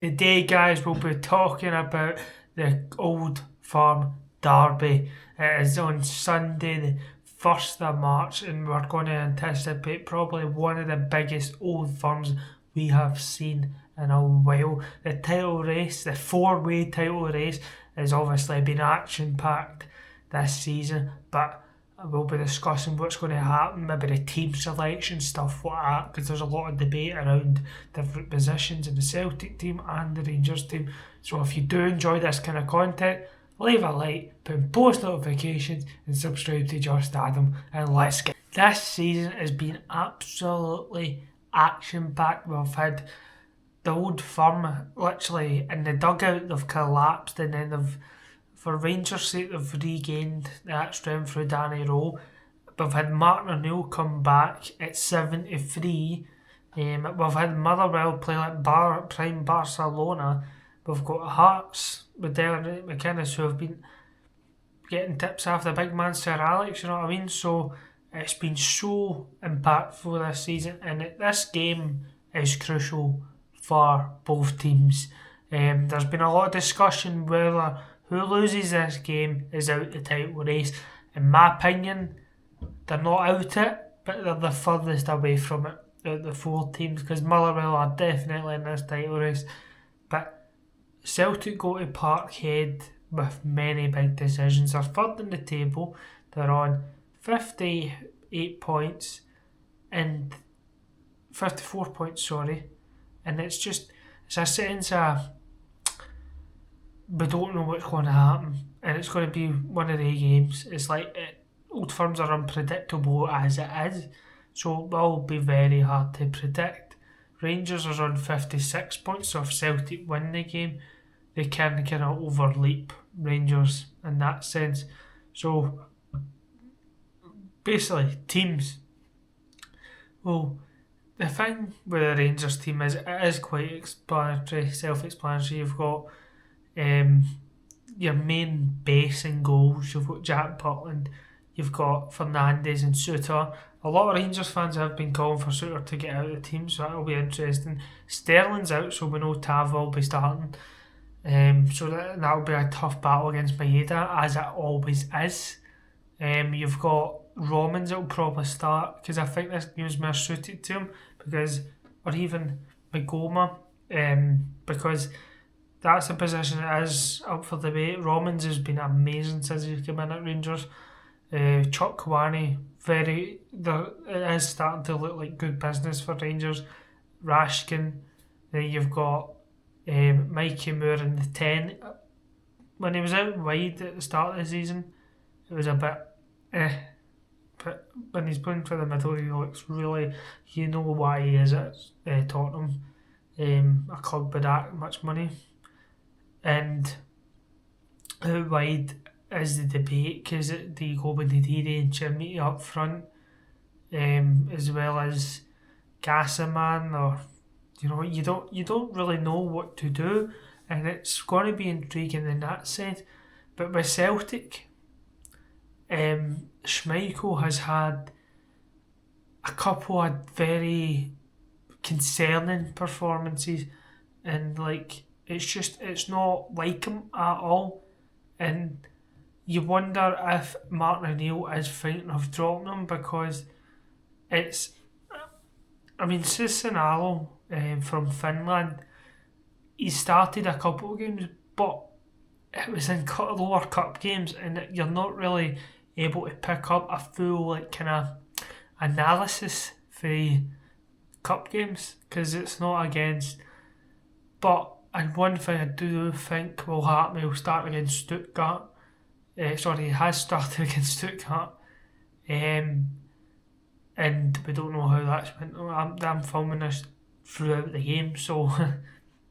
Today, guys, we'll be talking about the Old Firm Derby. It is on Sunday, the 1st of March, and we're going to anticipate probably one of the biggest Old Firms we have seen in a while. The title race, the four-way title race, has obviously been action-packed this season, but we'll be discussing what's going to happen, maybe the team selection, stuff like that, because there's a lot of debate around different positions in the Celtic team and the Rangers team. So if you do enjoy this kind of content, leave a like, put in post notifications, and subscribe to Just Adam, and let's get. This season has been absolutely action packed. We've had the Old Firm literally in the dugout, they've collapsed, and then for Rangers' sake, they've regained that strength through Danny Rowe. We've had Martin O'Neill come back at 73. We've had Motherwell play like prime Barcelona. We've got Hearts with Derek McInnes who have been getting tips after the big man Sir Alex, you know what I mean? So it's been so impactful this season, and this game is crucial for both teams. There's been a lot of discussion whether who loses this game is out the title race. In my opinion, they're not out it, but they're the furthest away from it out of the four teams, because Motherwell are definitely in this title race. But Celtic go to Parkhead with many big decisions. They're third in the table. They're on 58 points and 54 points, sorry. And it's a sense of we don't know what's going to happen, and it's going to be one of the games. It's like Old Firms are unpredictable as it is, so it will be very hard to predict. Rangers are on 56 points, so if Celtic win the game, they can kind of overleap Rangers in that sense. So basically, teams. Well, the thing with the Rangers team is it is quite self-explanatory. You've got your main base and goals. You've got Jack Butland, you've got Fernandes and Suter. A lot of Rangers fans have been calling for Suter to get out of the team, so that'll be interesting. Sterling's out, so we know Tav will be starting. So that'll be a tough battle against Maeda, as it always is. You've got Romans that'll probably start, because I think this game's more suited to him, or even Magoma, because that's a position that is up for debate. Romans has been amazing since he's come in at Rangers. Chuck Kwani, it is starting to look like good business for Rangers. Rashkin, then you've got Mikey Moore in the 10. When he was out wide at the start of the season, it was a bit but when he's playing for the middle, he looks really, you know why he is at Tottenham, a club with that much money. And how wide is the debate? Because do you go with Nadiri and Chermiti up front, as well as Gassaman, or you don't really know what to do, and it's going to be intriguing in that sense. But with Celtic, Schmeichel has had a couple of very concerning performances, and it's not like him at all, and you wonder if Martin O'Neill is thinking of dropping him, because it's Cicinalo from Finland, he started a couple of games, but it was in lower cup games, and you're not really able to pick up a full kind of analysis for the cup games, because it's not against. But and one thing I do think will happen, he'll start against Stuttgart. He has started against Stuttgart. And we don't know how that's went. I'm filming this throughout the game, so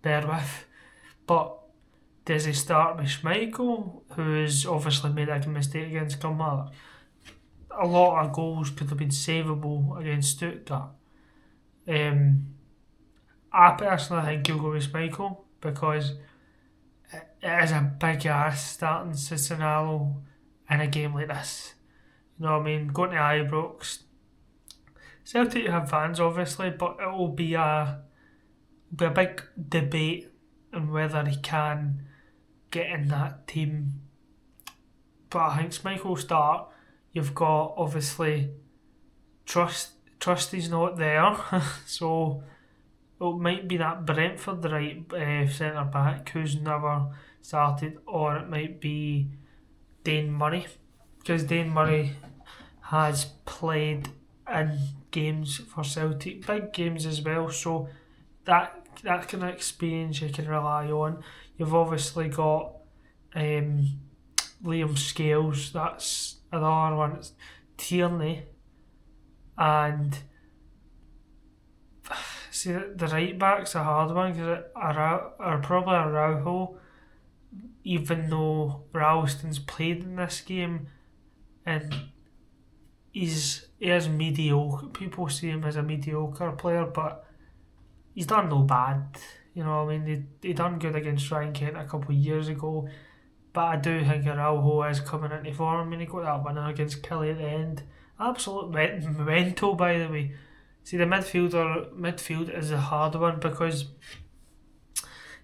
bear with. But does he start with Schmeichel, who has obviously made a mistake against Kilmarnock? A lot of goals could have been savable against Stuttgart. I personally think he'll go with Schmeichel, because it is a big ask starting Cicinalo in a game like this. You know what I mean? Going to Ibrox. Celtic have fans, obviously, but it will be a big debate on whether he can get in that team. But I think Schmeichel start. You've got obviously Trusty's not there, so it might be that Brentford right centre back who's never started, or it might be Dane Murray, because Dane Murray has played in games for Celtic, big games as well, so that kind of experience you can rely on. You've obviously got Liam Scales, that's another one. It's Tierney, and see the right back's a hard one because are probably Araujo, even though Ralston's played in this game and he is mediocre. People see him as a mediocre player, but he's done no bad. You know, I mean, he done good against Ryan Kent a couple of years ago, but I do think Araujo is coming into form. I mean, he got that winner against Kelly at the end. Absolute mental, by the way. See, the midfield is a hard one because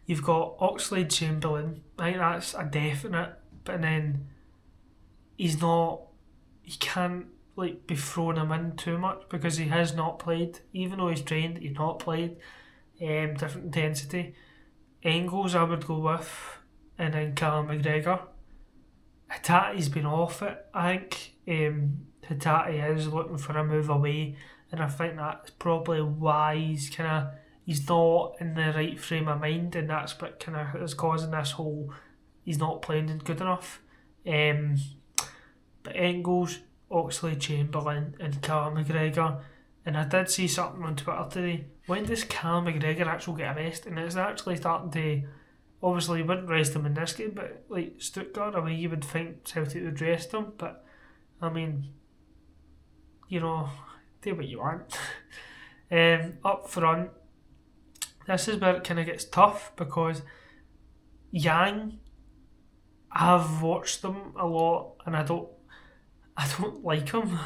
you've got Oxlade-Chamberlain. I think that's a definite, but then he can't be throwing him in too much because he has not played. Even though he's trained, he's not played. Different intensity. Engels I would go with, and then Callum McGregor. Hatate's been off it. I think Hatate is looking for a move away, and I think that's probably why he's not in the right frame of mind, and that's what kind of is causing this whole he's not playing good enough. But Engels, Oxlade-Chamberlain and Callum McGregor, and I did see something on Twitter today. When does Callum McGregor actually get a rest? And it's actually starting to, obviously you wouldn't rest him in this game, but like Stuttgart away you would think Celtic would rest him, but I mean, you know, do what you want. Up front, this is where it kind of gets tough because Yang, I've watched them a lot and I don't like him.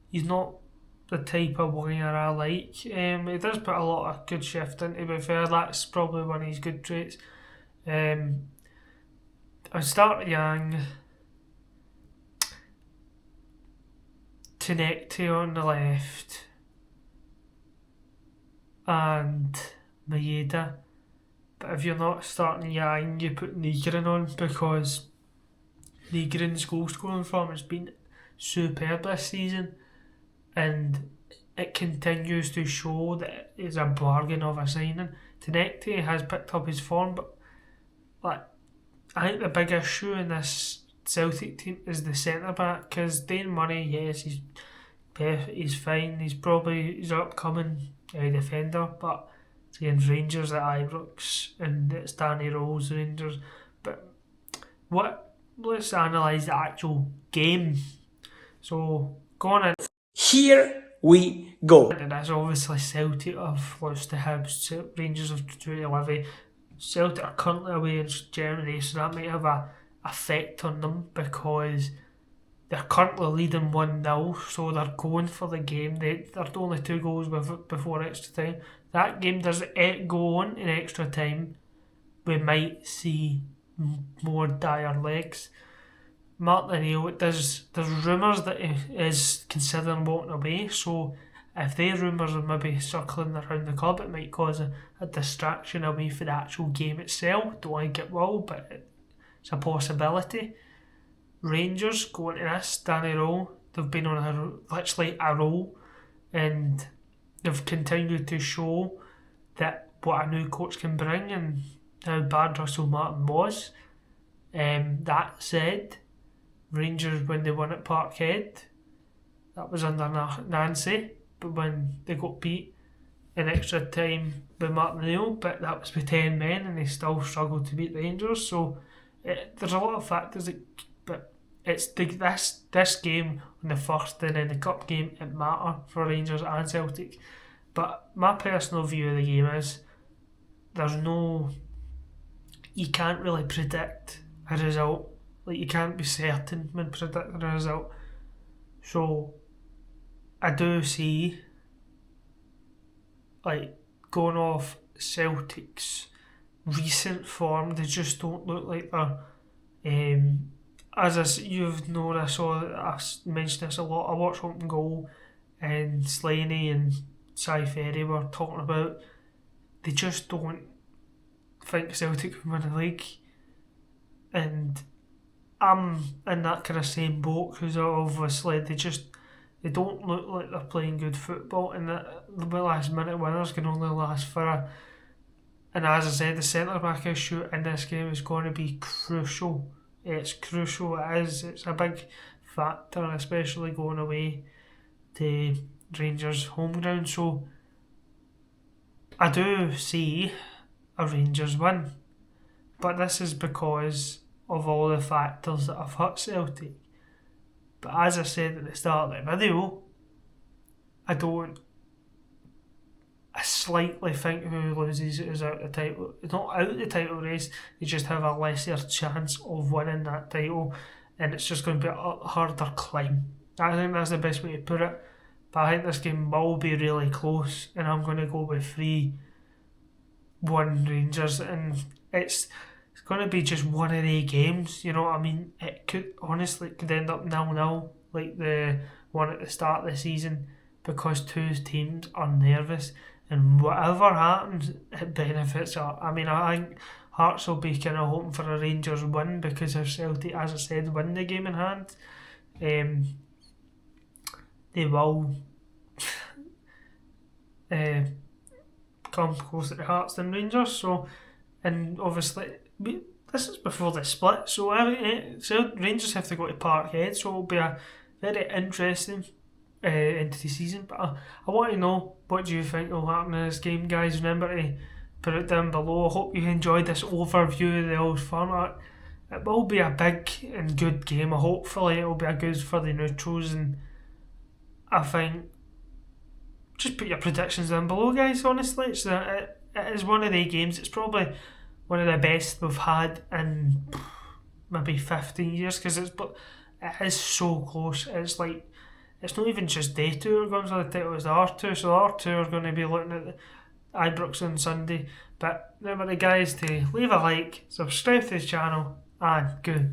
He's not the type of winger I like. He does put a lot of good shift in, to be fair. That's probably one of his good traits. I start Yang, Tinekti on the left, and Maeda. But if you're not starting Yang, you put Nygren on because Nygren's goal scoring form has been superb this season, and it continues to show that it's a bargain of a signing. Tinekti has picked up his form, but I think the big issue in this Celtic team is the centre back, because Dane Murray, yes, he's fine. He's an upcoming defender, but it's against Rangers at Ibrox and it's Danny Rose Rangers. But let's analyse the actual game. So going in. Here we go. And that's obviously Celtic have lost to Hibs, Rangers have to Levy. Celtic are currently away in Germany, so that might have a effect on them because they're currently leading 1-0, so they're going for the game. They're only 2 goals before extra time. That game does go on in extra time. We might see more dire legs. Martin O'Neill, there's rumours that he is considering walking away, so if they rumours are maybe circling around the club, it might cause a distraction away from the actual game itself. Don't think it will, but it's a possibility. Rangers going to this, Danny Rowe, they've been on literally a roll, and they've continued to show that what a new coach can bring and how bad Russell Martin was. That said, Rangers, when they won at Parkhead, that was under Nancy, but when they got beat in extra time by Martin O'Neill, but that was with 10 men and they still struggled to beat Rangers. So there's a lot of factors, but it's this game on the first and then the cup game, it matter for Rangers and Celtic. But my personal view of the game is you can't really predict a result. Like, you can't be certain when predicting a result. So I do see, like, going off Celtic's recent form. They just don't look like they're. You've known, I mentioned this a lot. I watched Open Goal, and Slaney and Cy Ferry were talking about. They just don't think Celtic can win the league, and I'm in that kind of same boat because obviously they don't look like they're playing good football, and the last minute winners can only last for and as I said, the centre back issue in this game is going to be crucial. It's crucial. It's a big factor, especially going away to Rangers' home ground. So I do see a Rangers win, but this is because of all the factors that have hurt Celtic. But as I said at the start of the video, I slightly think who loses is out the title. It's not out the title race, they just have a lesser chance of winning that title, and it's just going to be a harder climb. I think that's the best way to put it. But I think this game will be really close, and I'm going to go with 3-1 Rangers, and it's going to be just one of the games, you know what I mean? It could end up 0-0 like the one at the start of the season, because two teams are nervous, and whatever happens, it benefits us. I mean, I think Hearts will be kind of hoping for a Rangers win, because if Celtic, as I said, win the game in hand, they will come closer to Hearts than Rangers. So, and obviously this is before the split, so Rangers have to go to Parkhead, so it'll be a very interesting into the season. But I want to know, what do you think will happen in this game, guys? Remember to put it down below. I hope you enjoyed this overview of the old format. It will be a big and good game. Hopefully it will be a good for the neutrals, and I think just put your predictions down below, guys. Honestly, it is one of the games. It's probably one of the best we've had in maybe 15 years, because it is so close. It's like, it's not even just day two are going for the title, it's the R2. So the R2 are going to be looking at the Ibrox on Sunday. But remember, guys, to leave a like, subscribe to the channel, and good.